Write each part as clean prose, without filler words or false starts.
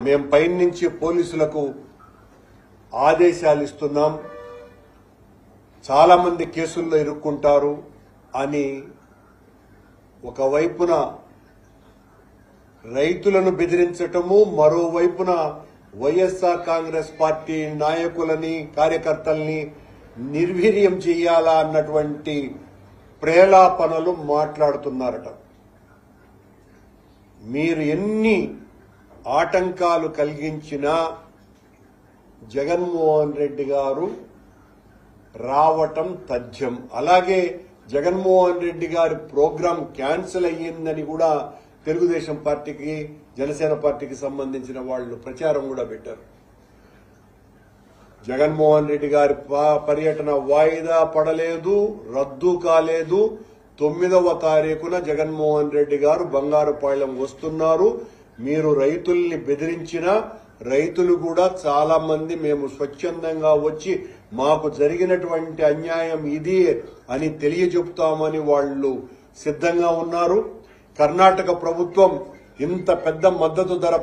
మేం పైనుంచి పోలీసులకు ఆదేశాలు ఇస్తున్నాం, చాలా మంది కేసుల్లో ఇరుక్కుంటారు అని ఒకవైపున రైతులను బెదిరించటము, మరోవైపున వైఎస్ఆర్ కాంగ్రెస్ పార్టీ నాయకులని కార్యకర్తల్ని నిర్వీర్యం చేయాలా అన్నటువంటి ప్రేలాపనలు మాట్లాడుతున్నారట. మీరు ఎన్ని ఆటంకాలు కలిగించినా జగన్మోహన్ రెడ్డి గారు రావటం తథ్యం. అలాగే జగన్మోహన్ రెడ్డి గారి ప్రోగ్రాం క్యాన్సిల్ అయ్యిందని కూడా తెలుగుదేశం పార్టీకి, జనసేన పార్టీకి సంబంధించిన వాళ్ళు ప్రచారం కూడా పెట్టారు. జగన్మోహన్ రెడ్డి గారి పర్యటన వాయిదా పడలేదు, రద్దు కాలేదు. 9వ తారీఖున జగన్మోహన్ రెడ్డి గారు బంగారుపాళ్యం వస్తున్నారు. మీరు రైతుల్ని బెదిరించిన రైతులు కూడా చాలా మంది మేము స్వచ్ఛందంగా వచ్చి మాకు జరిగినటువంటి అన్యాయం ఇది అని తెలియజెప్తామని వాళ్ళు సిద్ధంగా ఉన్నారు. కర్ణాటక ప్రభుత్వం ఇంత పెద్ద మద్దతు ధర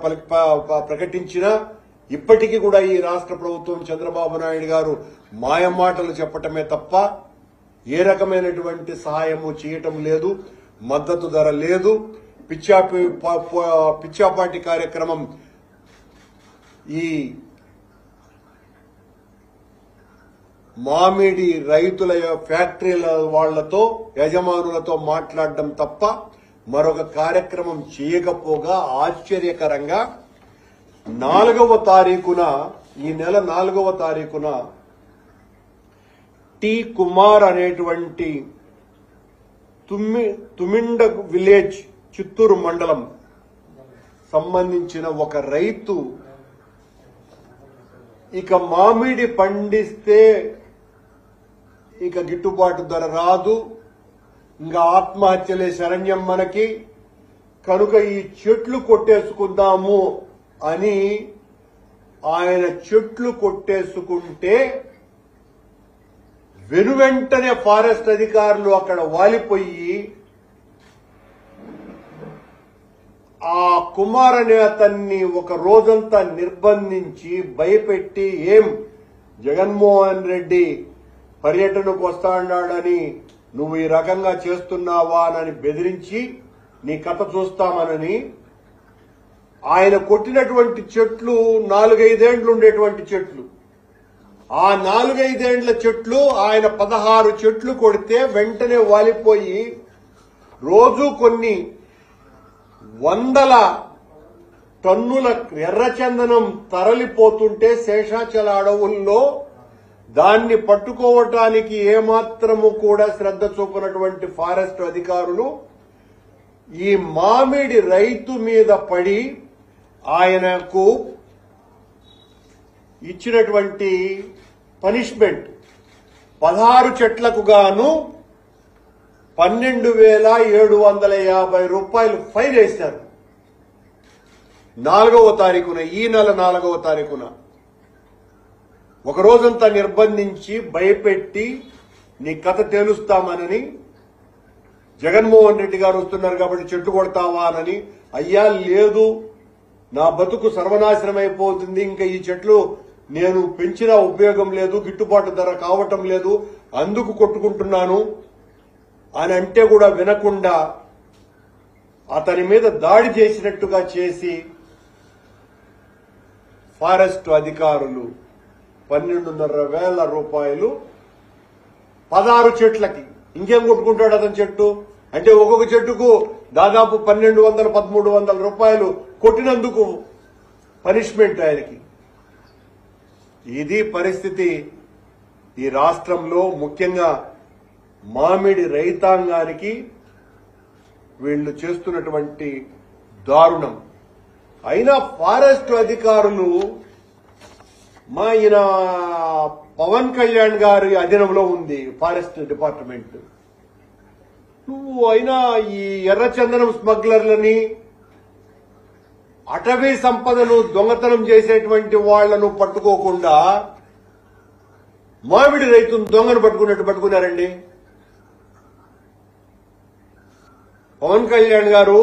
ప్రకటించినా ఇప్పటికీ కూడా ఈ రాష్ట్ర ప్రభుత్వం చంద్రబాబు నాయుడు గారు మాయమాటలు చెప్పటమే తప్ప ఏ రకమైనటువంటి సహాయము చేయటం లేదు. మద్దతు ధర లేదు. పిచ్చాపాటి కార్యక్రమం ఈ మామిడి రైతుల ఫ్యాక్టరీల వాళ్లతో, యజమానులతో మాట్లాడడం తప్ప మరొక కార్యక్రమం చేయకపోగా ఆశ్చర్యకరంగా 4వ తారీఖున, ఈ నెల 4వ తారీఖున టి కుమార్ అనేటువంటి తుమిండ విలేజ్, చిత్తూరు మండలం సంబంధించిన ఒక రైతు ఇక మామిడి పండిస్తే ఇక గిట్టుబాటు ధర రాదు, ఇంకా ఆత్మహత్యలే శరణ్యం మనకి, కనుక ఈ చెట్లు కొట్టేసుకుందాము అని ఆయన చెట్లు కొట్టేసుకుంటే వెనువెంటనే ఫారెస్ట్ అధికారులు అక్కడ వాలిపోయి ఆ కుమార్ అనే అతన్ని ఒక రోజంతా నిర్బంధించి భయపెట్టి, ఏం జగన్మోహన్ రెడ్డి పర్యటనకు వస్తా అన్నాడని నువ్వు ఈ రకంగా చేస్తున్నావా అని బెదిరించి నీ కథ చూస్తామనని, ఆయన కొట్టినటువంటి చెట్లు 4-5 ఏండ్లు ఉండేటువంటి చెట్లు, ఆ 4-5 ఏండ్ల చెట్లు ఆయన 16 చెట్లు కొడితే వెంటనే వాలిపోయి రోజు కొన్ని వందల టన్నుల ఎర్రచందనం తరలిపోతుంటే శేషాచల అడవుల్లో దాన్ని పట్టుకోవటానికి ఏమాత్రము కూడా శ్రద్ధ చూపనటువంటి ఫారెస్ట్ అధికారులు ఈ మామిడి రైతు మీద పడి ఆయనకు ఇచ్చినటువంటి పనిష్మెంట్ 16 చెట్లకు గాను 12,750 రూపాయలు ఫైన్ వేశారు. 4వ తారీఖున, ఈ నెల 4వ తారీఖున ఒక రోజంతా నిర్బంధించి భయపెట్టి నీ కథ తేలుస్తామనని, జగన్మోహన్ రెడ్డి గారు వస్తున్నారు కాబట్టి చెట్టు కొడతావా అని, అయ్యా లేదు నా బతుకు సర్వనాశనం అయిపోతుంది, ఇంకా ఈ చెట్లు నేను పెంచినా ఉపయోగం లేదు, గిట్టుబాటు ధర కావటం లేదు, అందుకు కొట్టుకుంటున్నాను అని అంటే కూడా వినకుండా అతని మీద దాడి చేసినట్టుగా చేసి ఫారెస్ట్ అధికారులు 12,500 రూపాయలు 16 చెట్లకి, ఇంకేం కొట్టుకుంటాడు అతని చెట్టు అంటే ఒక్కొక్క చెట్టుకు దాదాపు 1,200-1,300 రూపాయలు కొట్టినందుకు పనిష్మెంట్ ఆయనకి. ఇది పరిస్థితి ఈ రాష్ట్రంలో, ముఖ్యంగా మామిడి రైతాంగానికి వీళ్లు చేస్తున్నటువంటి దారుణం. అయినా ఫారెస్ట్ అధికారులు మా ఈయన పవన్ కళ్యాణ్ గారి అధీనంలో ఉంది ఫారెస్ట్ డిపార్ట్మెంట్. నువ్వు అయినా ఈ ఎర్రచందనం స్మగ్లర్లని, అటవీ సంపదను దొంగతనం చేసేటువంటి వాళ్లను పట్టుకోకుండా మామిడి రైతును దొంగను పట్టుకున్నట్టు పట్టుకున్నారండి. పవన్ కళ్యాణ్ గారు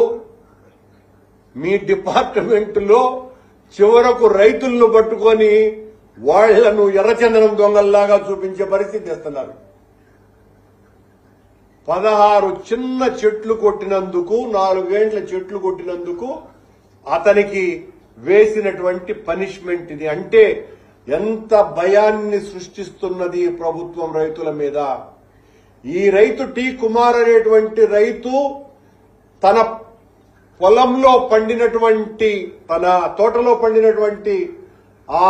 మీ డిపార్ట్మెంట్లో చివరకు రైతులను పట్టుకొని వాళ్లను ఎర్రచందనం దొంగల్లాగా చూపించే పరిస్థితి తెస్తున్నారు. 16 చిన్న చెట్లు కొట్టినందుకు, 4 ఏండ్ల చెట్లు కొట్టినందుకు అతనికి వేసినటువంటి పనిష్మెంట్ ఇది. అంటే ఎంత భయాన్ని సృష్టిస్తున్నది ఈ ప్రభుత్వం రైతుల మీద. ఈ రైతు టి కుమార్ అనేటువంటి రైతు తన పొలంలో పండినటువంటి, తన తోటలో పండినటువంటి ఆ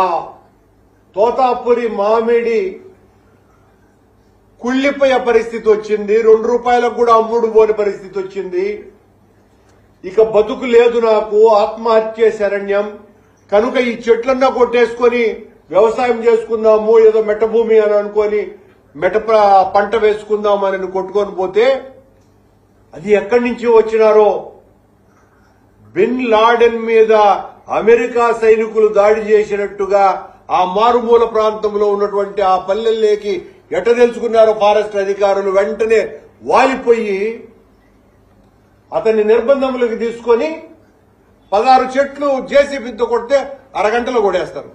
తోతాపురి మామిడి కుళ్లిపోయే పరిస్థితి వచ్చింది. 2 రూపాయలకు కూడా అమ్ముడు పోని పరిస్థితి వచ్చింది. ఇక బతుకు లేదు నాకు, ఆత్మహత్య శరణ్యం, కనుక ఈ చెట్లన్నా కొట్టేసుకొని వ్యవసాయం చేసుకుందాము, ఏదో మెట్ట భూమి అని అనుకొని మెట్ట పంట వేసుకుందామని కొట్టుకొని పోతే అది ఎక్కడి నుంచి వచ్చినారో, బిన్ లాడెన్ మీద అమెరికా సైనికులు దాడి చేసినట్టుగా ఆ మారుమూల ప్రాంతంలో ఉన్నటువంటి ఆ పల్లెల్లోకి ఎట్ట తెలుసుకున్నారో ఫారెస్ట్ అధికారులు వెంటనే వాలిపోయి అతన్ని నిర్బంధంలోకి తీసుకొని 16 చెట్లు జేసీబీతో కొడితే అరగంటలో కొడేస్తారు.